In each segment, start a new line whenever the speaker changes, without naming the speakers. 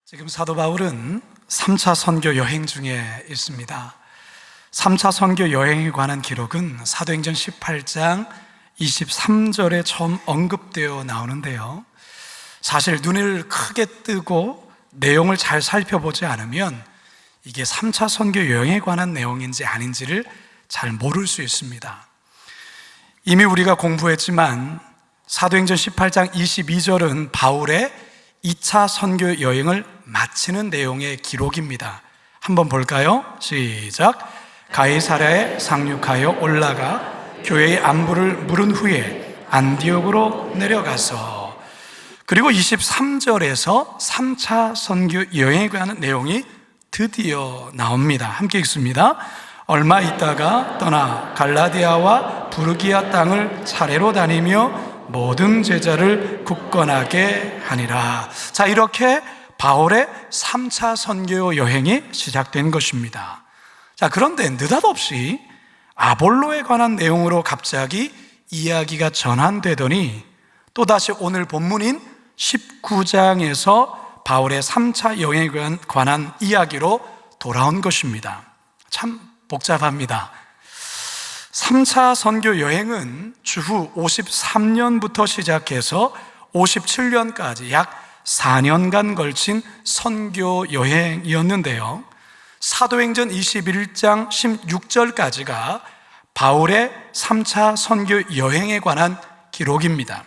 지금 사도 바울은 3차 선교 여행 중에 있습니다. 3차 선교 여행에 관한 기록은 사도행전 18장 23절에 처음 언급되어 나오는데요, 사실 눈을 크게 뜨고 내용을 잘 살펴보지 않으면 이게 3차 선교 여행에 관한 내용인지 아닌지를 잘 모를 수 있습니다. 이미 우리가 공부했지만 사도행전 18장 22절은 바울의 2차 선교 여행을 마치는 내용의 기록입니다. 한번 볼까요? 시작. 가이사랴에 상륙하여 올라가 교회의 안부를 물은 후에 안디옥으로 내려가서, 그리고 23절에서 3차 선교 여행에 관한 내용이 드디어 나옵니다. 함께 읽습니다. 얼마 있다가 떠나 갈라디아와 부르기아 땅을 차례로 다니며 모든 제자를 굳건하게 하니라. 자, 이렇게 바울의 3차 선교 여행이 시작된 것입니다. 자, 그런데 느닷없이 아볼로에 관한 내용으로 갑자기 이야기가 전환되더니 또다시 오늘 본문인 19장에서 바울의 3차 여행에 관한 이야기로 돌아온 것입니다. 참 복잡합니다. 3차 선교 여행은 주후 53년부터 시작해서 57년까지 약 4년간 걸친 선교 여행이었는데요, 사도행전 21장 16절까지가 바울의 3차 선교 여행에 관한 기록입니다.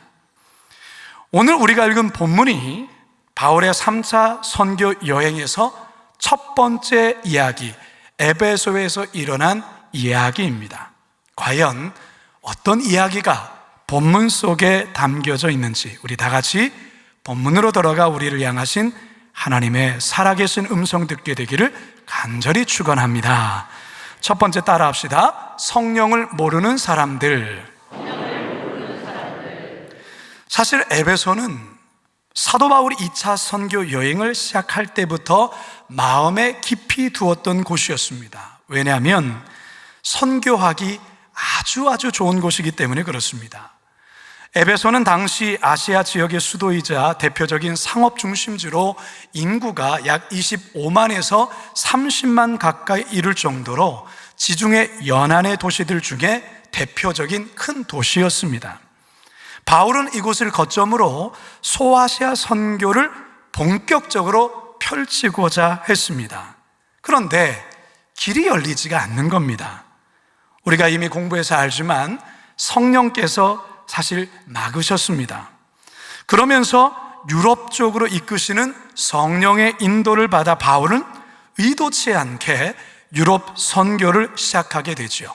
오늘 우리가 읽은 본문이 바울의 3차 선교 여행에서 첫 번째 이야기, 에베소에서 일어난 이야기입니다. 과연 어떤 이야기가 본문 속에 담겨져 있는지 우리 다 같이 본문으로 돌아가 우리를 향하신 하나님의 살아계신 음성 듣게 되기를 간절히 축원합니다. 첫 번째 따라합시다. 성령을 모르는 사람들. 사실 에베소는 사도 바울이 2차 선교 여행을 시작할 때부터 마음에 깊이 두었던 곳이었습니다. 왜냐하면 선교하기 아주 좋은 곳이기 때문에 그렇습니다. 에베소는 당시 아시아 지역의 수도이자 대표적인 상업 중심지로 인구가 약 25만에서 30만 가까이 이를 정도로 지중해 연안의 도시들 중에 대표적인 큰 도시였습니다. 바울은 이곳을 거점으로 소아시아 선교를 본격적으로 펼치고자 했습니다. 그런데 길이 열리지가 않는 겁니다. 우리가 이미 공부해서 알지만 성령께서 사실 막으셨습니다. 그러면서 유럽 쪽으로 이끄시는 성령의 인도를 받아 바울은 의도치 않게 유럽 선교를 시작하게 되죠.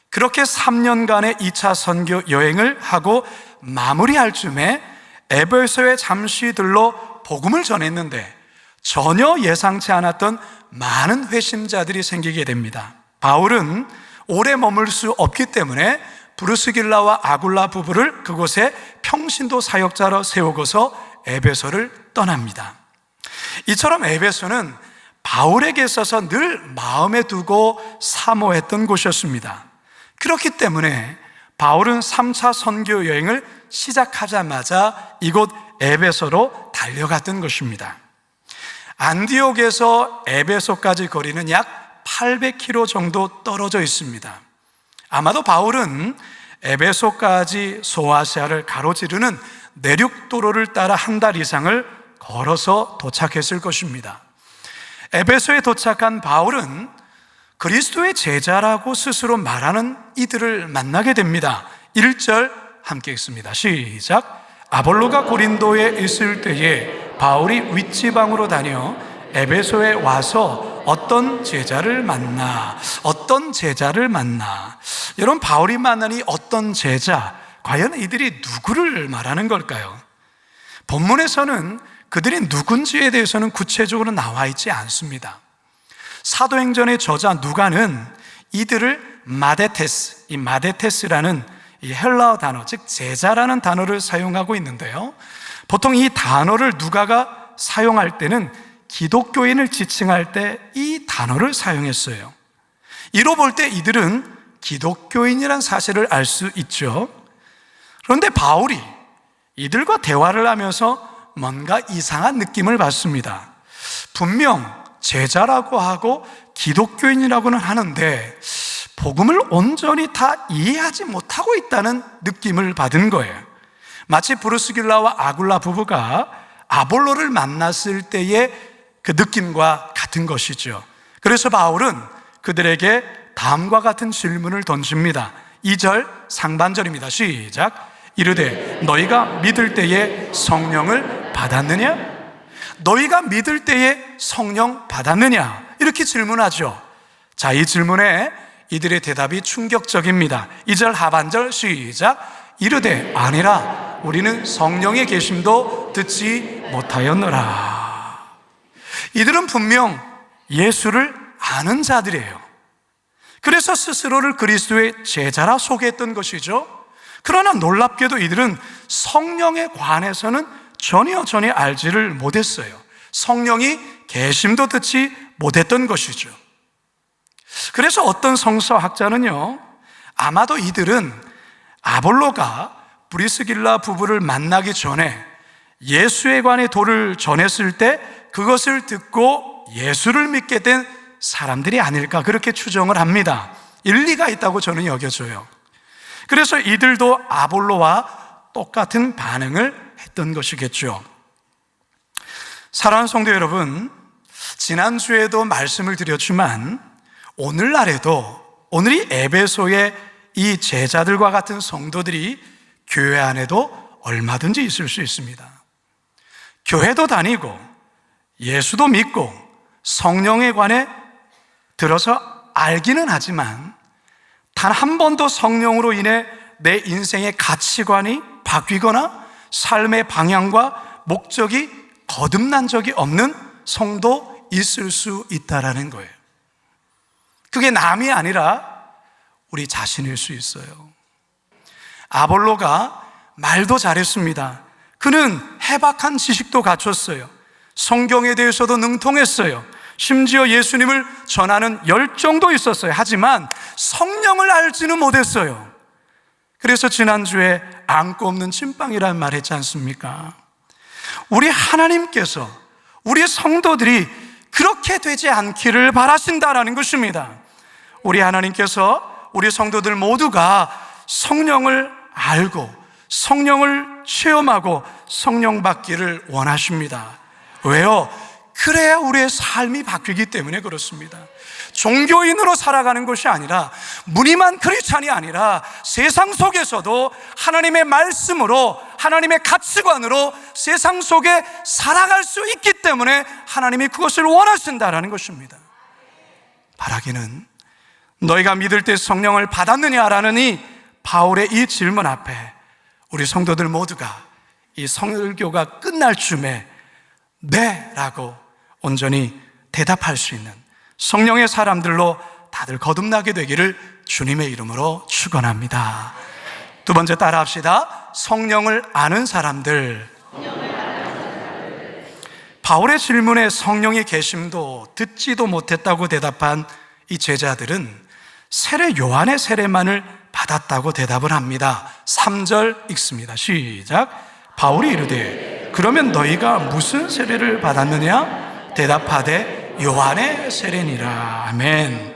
그렇게 3년간의 2차 선교 여행을 하고 마무리할 즈음에 에베소에 잠시 들러 복음을 전했는데 전혀 예상치 않았던 많은 회심자들이 생기게 됩니다. 바울은 오래 머물 수 없기 때문에 브루스길라와 아굴라 부부를 그곳에 평신도 사역자로 세우고서 에베소를 떠납니다. 이처럼 에베소는 바울에게 있어서 늘 마음에 두고 사모했던 곳이었습니다. 그렇기 때문에 바울은 3차 선교 여행을 시작하자마자 이곳 에베소로 달려갔던 것입니다. 안디옥에서 에베소까지 거리는 약 800km 정도 떨어져 있습니다. 아마도 바울은 에베소까지 소아시아를 가로지르는 내륙도로를 따라 한 달 이상을 걸어서 도착했을 것입니다. 에베소에 도착한 바울은 그리스도의 제자라고 스스로 말하는 이들을 만나게 됩니다. 1절 함께 읽습니다. 시작. 아볼로가 고린도에 있을 때에 바울이 윗지방으로 다녀 에베소에 와서 어떤 제자를 만나. 여러분, 바울이 만난 이 어떤 제자, 과연 이들이 누구를 말하는 걸까요? 본문에서는 그들이 누군지에 대해서는 구체적으로 나와 있지 않습니다. 사도행전의 저자 누가는 이들을 마데테스, 이 마데테스라는 이 헬라어 단어, 즉 제자라는 단어를 사용하고 있는데요, 보통 이 단어를 누가가 사용할 때는 기독교인을 지칭할 때 이 단어를 사용했어요. 이로 볼 때 이들은 기독교인이란 사실을 알 수 있죠. 그런데 바울이 이들과 대화를 하면서 뭔가 이상한 느낌을 받습니다. 분명 제자라고 하고 기독교인이라고는 하는데 복음을 온전히 다 이해하지 못하고 있다는 느낌을 받은 거예요. 마치 브루스길라와 아굴라 부부가 아볼로를 만났을 때의 그 느낌과 같은 것이죠. 그래서 바울은 그들에게 다음과 같은 질문을 던집니다. 2절 상반절입니다. 시작. 이르되 너희가 믿을 때에 성령을 받았느냐? 너희가 믿을 때에 성령 받았느냐? 이렇게 질문하죠. 자, 이 질문에 이들의 대답이 충격적입니다. 2절 하반절 시작. 이르되 아니라 우리는 성령의 계심도 듣지 못하였노라. 이들은 분명 예수를 아는 자들이에요. 그래서 스스로를 그리스도의 제자라 소개했던 것이죠. 그러나 놀랍게도 이들은 성령에 관해서는 전혀 알지를 못했어요. 성령이 계심도 듣지 못했던 것이죠. 그래서 어떤 성서학자는요, 아마도 이들은 아볼로가 브리스길라 부부를 만나기 전에 예수에 관해 도를 전했을 때 그것을 듣고 예수를 믿게 된 사람들이 아닐까, 그렇게 추정을 합니다. 일리가 있다고 저는 여겨져요. 그래서 이들도 아볼로와 똑같은 반응을 했던 것이겠죠. 사랑하는 성도 여러분, 지난주에도 말씀을 드렸지만 오늘날에도, 오늘이 에베소의 이 제자들과 같은 성도들이 교회 안에도 얼마든지 있을 수 있습니다. 교회도 다니고 예수도 믿고 성령에 관해 들어서 알기는 하지만 단 한 번도 성령으로 인해 내 인생의 가치관이 바뀌거나 삶의 방향과 목적이 거듭난 적이 없는 성도 있을 수 있다라는 거예요. 그게 남이 아니라 우리 자신일 수 있어요. 아볼로가 말도 잘했습니다. 그는 해박한 지식도 갖췄어요. 성경에 대해서도 능통했어요. 심지어 예수님을 전하는 열정도 있었어요. 하지만 성령을 알지는 못했어요. 그래서 지난주에 안고 없는 찐빵이라는 말 했지 않습니까? 우리 하나님께서 우리 성도들이 그렇게 되지 않기를 바라신다라는 것입니다. 우리 하나님께서 우리 성도들 모두가 성령을 알고 성령을 체험하고 성령 받기를 원하십니다. 왜요? 그래야 우리의 삶이 바뀌기 때문에 그렇습니다. 종교인으로 살아가는 것이 아니라, 무늬만 크리스찬이 아니라 세상 속에서도 하나님의 말씀으로, 하나님의 가치관으로 세상 속에 살아갈 수 있기 때문에 하나님이 그것을 원하신다라는 것입니다. 바라기는 너희가 믿을 때 성령을 받았느냐라는 이 바울의 이 질문 앞에 우리 성도들 모두가 이 설교가 끝날 쯤에 네 라고 온전히 대답할 수 있는 성령의 사람들로 다들 거듭나게 되기를 주님의 이름으로 축원합니다. 두 번째 따라 합시다. 성령을 아는 사람들. 바울의 질문에 성령의 계심도 듣지도 못했다고 대답한 이 제자들은 세례 요한의 세례만을 받았다고 대답을 합니다. 3절 읽습니다. 시작. 바울이 이르되 그러면 너희가 무슨 세례를 받았느냐? 대답하되 요한의 세례니라. 아멘.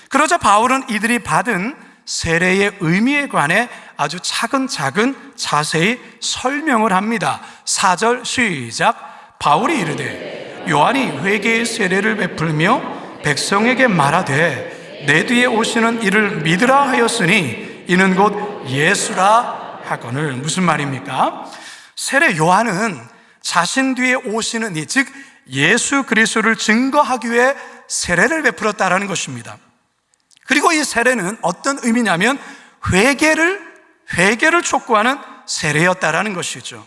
그러자 바울은 이들이 받은 세례의 의미에 관해 아주 차근차근 자세히 설명을 합니다. 4절 시작. 바울이 이르되 요한이 회개의 세례를 베풀며 백성에게 말하되 내 뒤에 오시는 이를 믿으라 하였으니 이는 곧 예수라 하거늘. 무슨 말입니까? 세례 요한은 자신 뒤에 오시는 이, 즉 예수 그리스도를 증거하기 위해 세례를 베풀었다라는 것입니다. 그리고 이 세례는 어떤 의미냐면 회개를 촉구하는 세례였다라는 것이죠.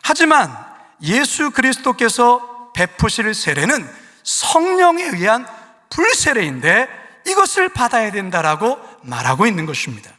하지만 예수 그리스도께서 베푸실 세례는 성령에 의한 불세례인데 이것을 받아야 된다라고 말하고 있는 것입니다.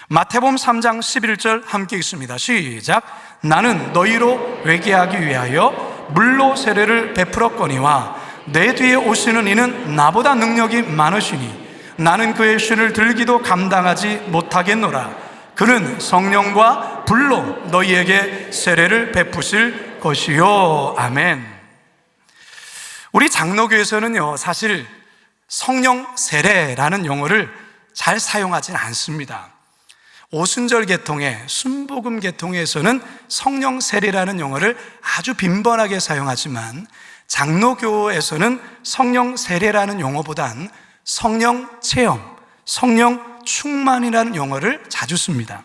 마태복음 3장 11절 함께 읽습니다. 시작. 나는 너희로 회개하기 위하여 물로 세례를 베풀었거니와 내 뒤에 오시는 이는 나보다 능력이 많으시니 나는 그의 신을 들기도 감당하지 못하겠노라. 그는 성령과 불로 너희에게 세례를 베푸실 것이요. 아멘. 우리 장로교에서는요, 사실 성령 세례라는 용어를 잘 사용하지는 않습니다. 오순절 계통에, 순복음 계통에서는 성령 세례라는 용어를 아주 빈번하게 사용하지만 장로교에서는 성령 세례라는 용어보단 성령 체험, 성령 충만이라는 용어를 자주 씁니다.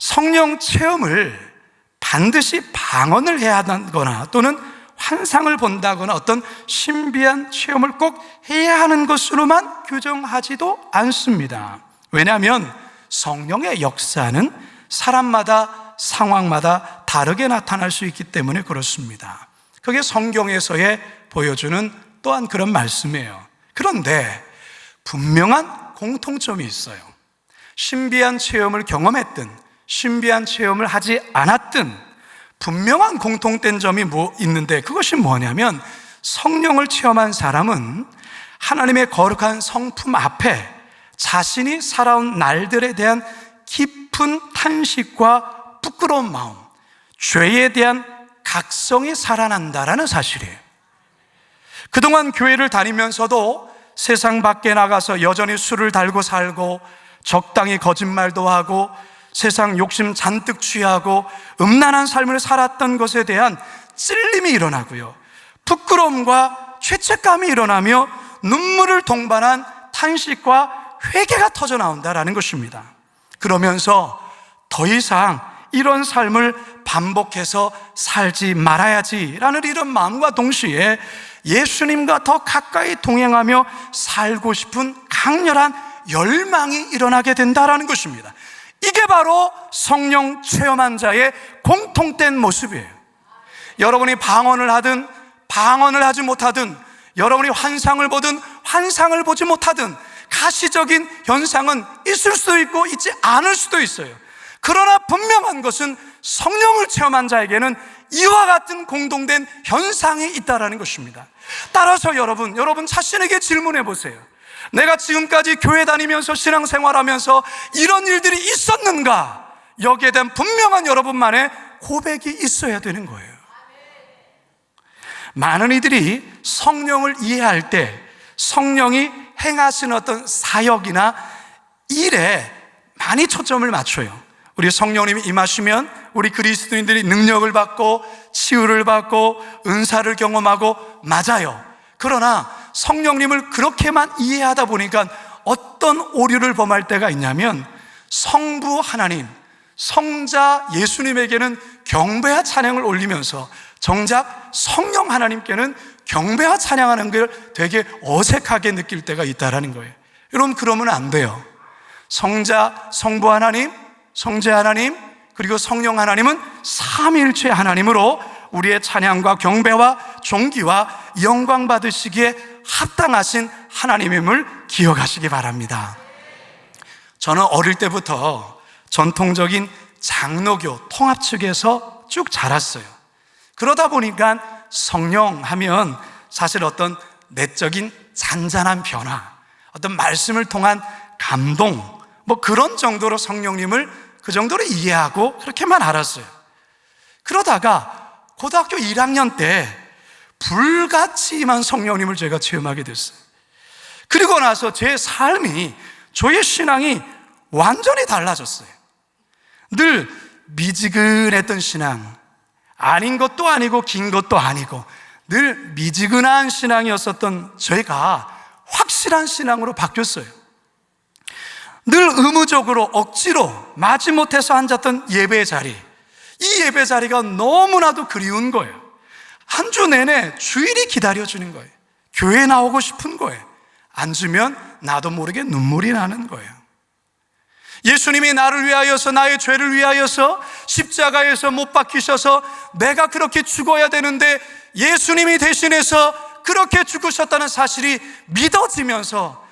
성령 체험을 반드시 방언을 해야 하거나 또는 환상을 본다거나 어떤 신비한 체험을 꼭 해야 하는 것으로만 규정하지도 않습니다. 왜냐하면 성령의 역사는 사람마다 상황마다 다르게 나타날 수 있기 때문에 그렇습니다. 그게 성경에서의 보여주는 또한 그런 말씀이에요. 그런데 분명한 공통점이 있어요. 신비한 체험을 경험했든 신비한 체험을 하지 않았든 분명한 공통된 점이 있는데 그것이 뭐냐면 성령을 체험한 사람은 하나님의 거룩한 성품 앞에 자신이 살아온 날들에 대한 깊은 탄식과 부끄러운 마음, 죄에 대한 각성이 살아난다라는 사실이에요. 그동안 교회를 다니면서도 세상 밖에 나가서 여전히 술을 달고 살고 적당히 거짓말도 하고 세상 욕심 잔뜩 취하고 음란한 삶을 살았던 것에 대한 찔림이 일어나고요, 부끄러움과 죄책감이 일어나며 눈물을 동반한 탄식과 회개가 터져 나온다라는 것입니다. 그러면서 더 이상 이런 삶을 반복해서 살지 말아야지라는 이런 마음과 동시에 예수님과 더 가까이 동행하며 살고 싶은 강렬한 열망이 일어나게 된다라는 것입니다. 이게 바로 성령 체험한 자의 공통된 모습이에요. 여러분이 방언을 하든 방언을 하지 못하든, 여러분이 환상을 보든 환상을 보지 못하든 가시적인 현상은 있을 수도 있고 있지 않을 수도 있어요. 그러나 분명한 것은 성령을 체험한 자에게는 이와 같은 공동된 현상이 있다는 것입니다. 따라서 여러분 자신에게 질문해 보세요. 내가 지금까지 교회 다니면서 신앙생활하면서 이런 일들이 있었는가? 여기에 대한 분명한 여러분만의 고백이 있어야 되는 거예요. 많은 이들이 성령을 이해할 때 성령이 행하시는 어떤 사역이나 일에 많이 초점을 맞춰요. 우리 성령님이 임하시면 우리 그리스도인들이 능력을 받고 치유를 받고 은사를 경험하고, 맞아요. 그러나 성령님을 그렇게만 이해하다 보니까 어떤 오류를 범할 때가 있냐면 성부 하나님, 성자 예수님에게는 경배와 찬양을 올리면서 정작 성령 하나님께는 경배와 찬양하는 걸 되게 어색하게 느낄 때가 있다는 거예요. 여러분, 그러면 안 돼요. 성자, 성부 하나님, 성자 하나님, 그리고 성령 하나님은 삼위일체 하나님으로 우리의 찬양과 경배와 존귀와 영광 받으시기에 합당하신 하나님임을 기억하시기 바랍니다. 저는 어릴 때부터 전통적인 장로교 통합 측에서 쭉 자랐어요. 그러다 보니까 성령 하면 사실 어떤 내적인 잔잔한 변화, 어떤 말씀을 통한 감동, 그런 정도로 성령님을 그 정도로 이해하고 그렇게만 알았어요. 그러다가 고등학교 1학년 때 불같이 임한 성령님을 제가 체험하게 됐어요. 그리고 나서 제 삶이, 저의 신앙이 완전히 달라졌어요. 늘 미지근했던 신앙, 아닌 것도 아니고 긴 것도 아니고 늘 미지근한 신앙이었었던 저희가 확실한 신앙으로 바뀌었어요. 늘 의무적으로 억지로 마지못해서 앉았던 예배 자리, 이 예배 자리가 너무나도 그리운 거예요. 한 주 내내 주일이 기다려주는 거예요. 교회에 나오고 싶은 거예요. 앉으면 나도 모르게 눈물이 나는 거예요. 예수님이 나를 위하여서, 나의 죄를 위하여서 십자가에서 못 박히셔서 내가 그렇게 죽어야 되는데 예수님이 대신해서 그렇게 죽으셨다는 사실이 믿어지면서,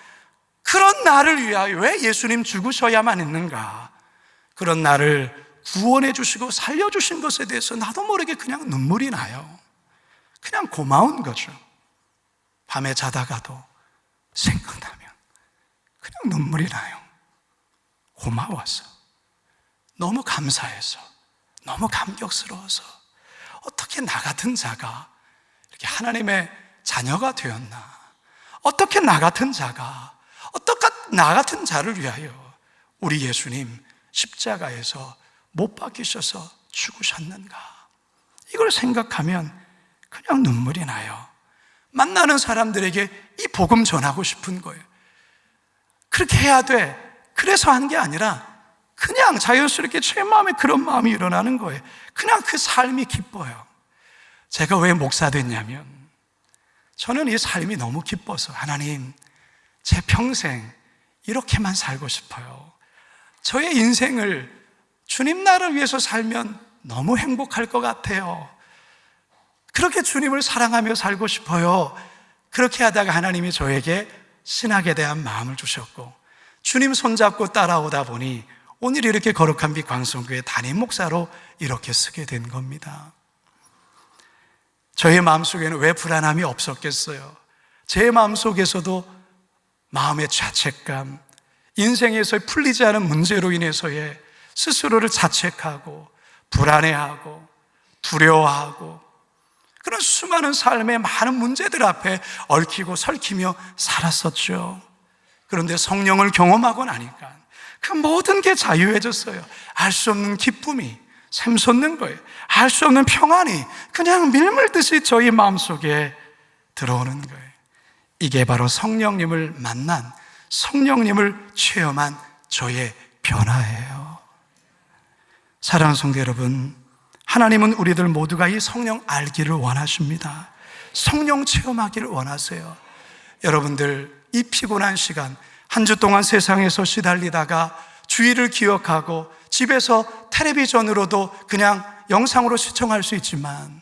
그런 나를 위하여 왜 예수님 죽으셔야만 했는가, 그런 나를 구원해 주시고 살려주신 것에 대해서 나도 모르게 그냥 눈물이 나요. 그냥 고마운 거죠. 밤에 자다가도 생각나면 그냥 눈물이 나요. 고마워서, 너무 감사해서, 너무 감격스러워서, 어떻게 나 같은 자가 하나님의 자녀가 되었나? 어떻게 나 같은 자가, 어떻게 나 같은 자를 위하여 우리 예수님 십자가에서 못 박히셔서 죽으셨는가? 이걸 생각하면 그냥 눈물이 나요. 만나는 사람들에게 이 복음 전하고 싶은 거예요. 그렇게 해야 돼. 그래서 한 게 아니라 그냥 자연스럽게 제 마음에 그런 마음이 일어나는 거예요. 그냥 그 삶이 기뻐요. 제가 왜 목사 됐냐면 저는 이 삶이 너무 기뻐서 하나님, 제 평생 이렇게만 살고 싶어요. 저의 인생을 주님 나라를 위해서 살면 너무 행복할 것 같아요. 그렇게 주님을 사랑하며 살고 싶어요. 그렇게 하다가 하나님이 저에게 신학에 대한 마음을 주셨고 주님 손잡고 따라오다 보니 오늘 이렇게 거룩한 빛 광성교회 담임 목사로 이렇게 서게 된 겁니다. 저의 마음속에는 왜 불안함이 없었겠어요? 제 마음속에서도 마음의 자책감, 인생에서 풀리지 않은 문제로 인해서의 스스로를 자책하고 불안해하고 두려워하고 그런 수많은 삶의 많은 문제들 앞에 얽히고 설키며 살았었죠. 그런데 성령을 경험하고 나니까 그 모든 게 자유해졌어요. 알 수 없는 기쁨이 샘솟는 거예요. 알 수 없는 평안이 그냥 밀물듯이 저희 마음속에 들어오는 거예요. 이게 바로 성령님을 만난, 성령님을 체험한 저의 변화예요. 사랑하는 성도 여러분, 하나님은 우리들 모두가 이 성령 알기를 원하십니다. 성령 체험하기를 원하세요. 여러분들 이 피곤한 시간, 한 주 동안 세상에서 시달리다가 주일을 기억하고 집에서 텔레비전으로도 그냥 영상으로 시청할 수 있지만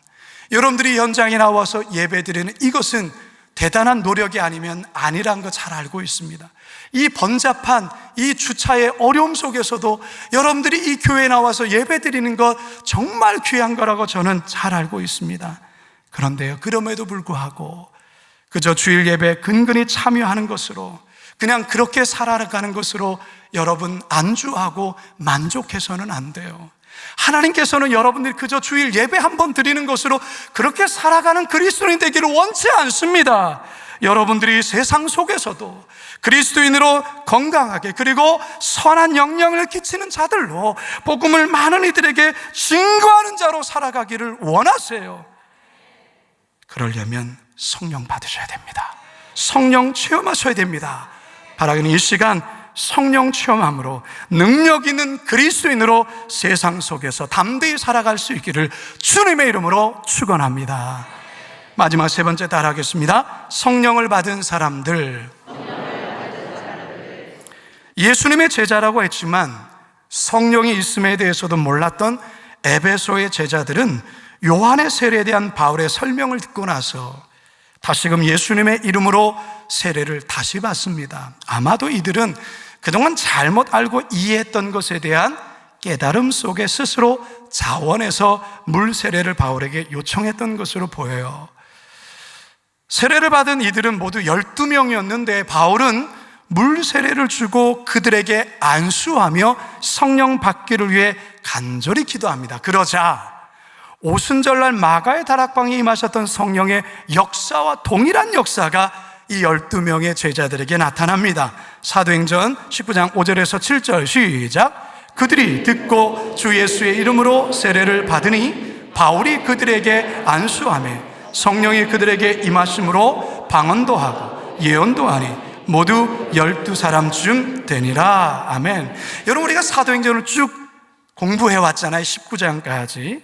여러분들이 현장에 나와서 예배드리는 이것은 대단한 노력이 아니면 아니란 거 잘 알고 있습니다. 이 번잡한 이 주차의 어려움 속에서도 여러분들이 이 교회에 나와서 예배드리는 것 정말 귀한 거라고 저는 잘 알고 있습니다. 그런데요, 그럼에도 불구하고 그저 주일 예배에 근근히 참여하는 것으로 그냥 그렇게 살아가는 것으로 여러분 안주하고 만족해서는 안 돼요. 하나님께서는 여러분들이 그저 주일 예배 한 번 드리는 것으로 그렇게 살아가는 그리스도인 되기를 원치 않습니다. 여러분들이 세상 속에서도 그리스도인으로 건강하게 그리고 선한 영향을 끼치는 자들로 복음을 많은 이들에게 증거하는 자로 살아가기를 원하세요. 그러려면 성령 받으셔야 됩니다. 성령 체험하셔야 됩니다. 바라기는 이 시간 성령 체험함으로 능력 있는 그리스도인으로 세상 속에서 담대히 살아갈 수 있기를 주님의 이름으로 축원합니다. 마지막 세 번째 따라하겠습니다. 성령을 받은 사람들. 예수님의 제자라고 했지만 성령이 있음에 대해서도 몰랐던 에베소의 제자들은 요한의 세례에 대한 바울의 설명을 듣고 나서 다시금 예수님의 이름으로 세례를 다시 받습니다. 아마도 이들은 그동안 잘못 알고 이해했던 것에 대한 깨달음 속에 스스로 자원해서 물 세례를 바울에게 요청했던 것으로 보여요. 세례를 받은 이들은 모두 12명이었는데 바울은 물 세례를 주고 그들에게 안수하며 성령 받기를 위해 간절히 기도합니다. 그러자 오순절날 마가의 다락방에 임하셨던 성령의 역사와 동일한 역사가 이 12명의 제자들에게 나타납니다. 사도행전 19장 5절에서 7절 시작. 그들이 듣고 주 예수의 이름으로 세례를 받으니 바울이 그들에게 안수하며 성령이 그들에게 임하심으로 방언도 하고 예언도 하니 모두 12사람 되니라. 아멘. 여러분, 우리가 사도행전을 쭉 공부해 왔잖아요. 19장까지.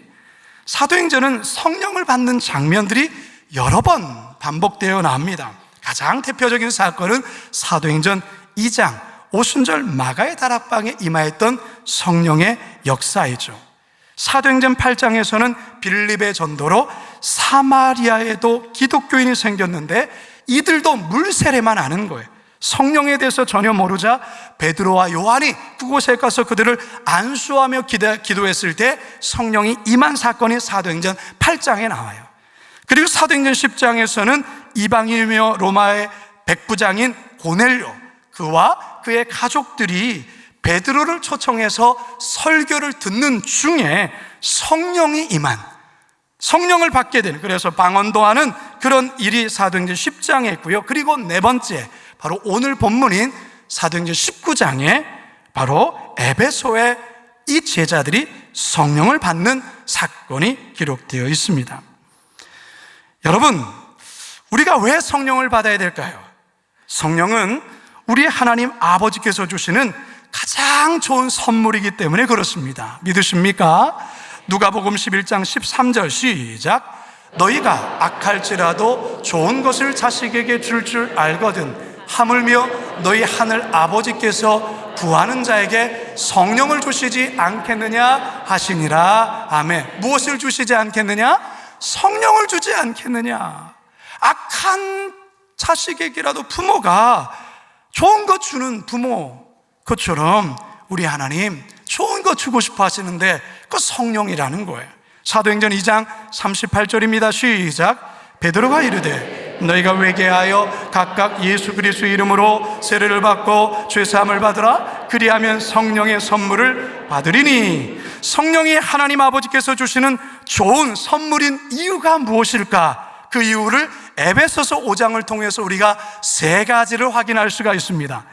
사도행전은 성령을 받는 장면들이 여러 번 반복되어 나옵니다. 가장 대표적인 사건은 사도행전 2장 오순절 마가의 다락방에 임하였던 성령의 역사이죠. 사도행전 8장에서는 빌립의 전도로 사마리아에도 기독교인이 생겼는데 이들도 물세례만 하는 거예요. 성령에 대해서 전혀 모르자 베드로와 요한이 그곳에 가서 그들을 안수하며 기도했을 때 성령이 임한 사건이 사도행전 8장에 나와요. 그리고 사도행전 10장에서는 이방인이며 로마의 백부장인 고넬료, 그와 그의 가족들이 베드로를 초청해서 설교를 듣는 중에 성령이 임한, 성령을 받게 되는, 그래서 방언도 하는 그런 일이 사도행전 10장에 있고요. 그리고 네 번째, 바로 오늘 본문인 사도행전 19장에 바로 에베소에 이 제자들이 성령을 받는 사건이 기록되어 있습니다. 여러분, 우리가 왜 성령을 받아야 될까요? 성령은 우리 하나님 아버지께서 주시는 가장 좋은 선물이기 때문에 그렇습니다. 믿으십니까? 누가복음 11장 13절 시작. 너희가 악할지라도 좋은 것을 자식에게 줄 알거든 하물며 너희 하늘 아버지께서 구하는 자에게 성령을 주시지 않겠느냐 하시니라. 아멘. 무엇을 주시지 않겠느냐? 성령을 주지 않겠느냐. 악한 자식에게라도 부모가 좋은 것 주는 부모, 그것처럼 우리 하나님 좋은 거 주고 싶어 하시는데 그 성령이라는 거예요. 사도행전 2장 38절입니다. 시작. 베드로가 이르되 너희가 회개하여 각각 예수 그리스도의 이름으로 세례를 받고 죄사함을 받으라. 그리하면 성령의 선물을 받으리니. 성령이 하나님 아버지께서 주시는 좋은 선물인 이유가 무엇일까? 그 이유를 에베소서 5장을 통해서 우리가 세 가지를 확인할 수가 있습니다.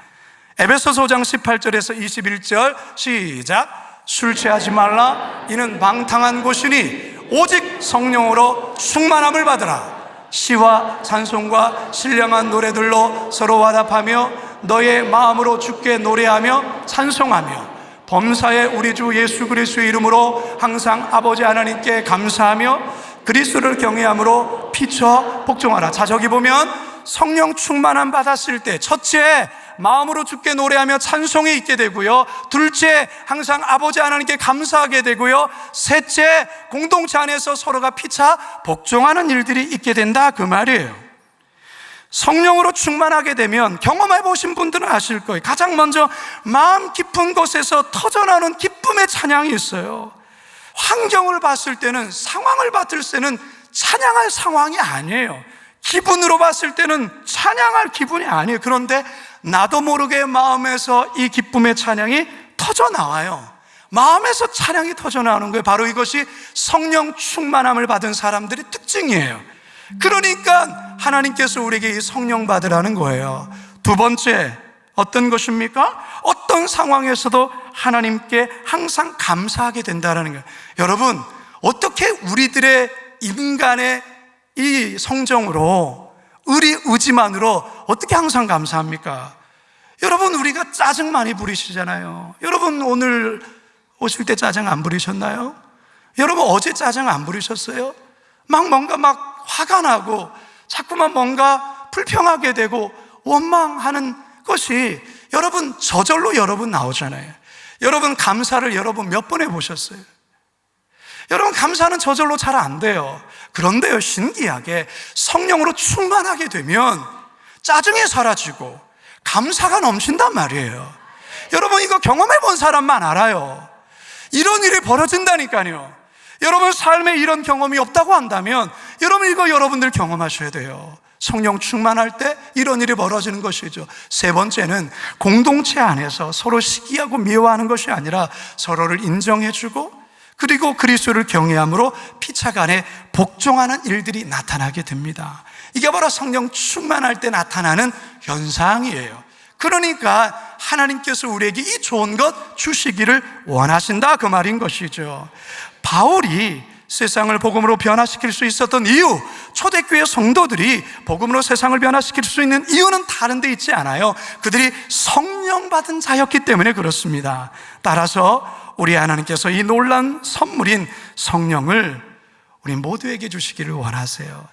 에베소서 5장 18절에서 21절 시작. 술 취하지 말라. 이는 방탕한 것이니 오직 성령으로 충만함을 받으라. 시와 찬송과 신령한 노래들로 서로 화답하며 너의 마음으로 주께 노래하며 찬송하며 범사에 우리 주 예수 그리스도의 이름으로 항상 아버지 하나님께 감사하며 그리스도를 경외함으로 피처 복종하라. 자, 저기 보면 성령 충만함 받았을 때 첫째, 마음으로 주께 노래하며 찬송에 있게 되고요. 둘째, 항상 아버지 하나님께 감사하게 되고요. 셋째, 공동체 안에서 서로가 피차 복종하는 일들이 있게 된다, 그 말이에요. 성령으로 충만하게 되면 경험해 보신 분들은 아실 거예요. 가장 먼저 마음 깊은 곳에서 터져나오는 기쁨의 찬양이 있어요. 환경을 봤을 때는, 상황을 봤을 때는 찬양할 상황이 아니에요. 기분으로 봤을 때는 찬양할 기분이 아니에요. 그런데 나도 모르게 마음에서 이 기쁨의 찬양이 터져나와요. 마음에서 찬양이 터져나오는 거예요. 바로 이것이 성령 충만함을 받은 사람들의 특징이에요. 그러니까 하나님께서 우리에게 이 성령 받으라는 거예요. 두 번째, 어떤 것입니까? 어떤 상황에서도 하나님께 항상 감사하게 된다는 거예요. 여러분, 어떻게 우리들의 인간의 이 성정으로, 의지만으로 어떻게 항상 감사합니까? 여러분, 우리가 짜증 많이 부리시잖아요. 여러분, 오늘 오실 때 짜증 안 부리셨나요? 여러분, 어제 짜증 안 부리셨어요? 뭔가 화가 나고 자꾸만 뭔가 불평하게 되고 원망하는 것이 여러분 저절로 여러분 나오잖아요. 여러분, 감사를 여러분 몇 번 해보셨어요? 여러분, 감사는 저절로 잘 안 돼요. 그런데요, 신기하게 성령으로 충만하게 되면 짜증이 사라지고 감사가 넘친단 말이에요. 여러분, 이거 경험해 본 사람만 알아요. 이런 일이 벌어진다니까요. 여러분 삶에 이런 경험이 없다고 한다면 여러분, 이거 여러분들 경험하셔야 돼요. 성령 충만할 때 이런 일이 벌어지는 것이죠. 세 번째는 공동체 안에서 서로 시기하고 미워하는 것이 아니라 서로를 인정해주고 그리고 그리스도를 경외함으로 피차간에 복종하는 일들이 나타나게 됩니다. 이게 바로 성령 충만할 때 나타나는 현상이에요. 그러니까 하나님께서 우리에게 이 좋은 것 주시기를 원하신다, 그 말인 것이죠. 바울이 세상을 복음으로 변화시킬 수 있었던 이유, 초대교회 성도들이 복음으로 세상을 변화시킬 수 있는 이유는 다른 데 있지 않아요. 그들이 성령 받은 자였기 때문에 그렇습니다. 따라서 우리 하나님께서 이 놀라운 선물인 성령을 우리 모두에게 주시기를 원하세요.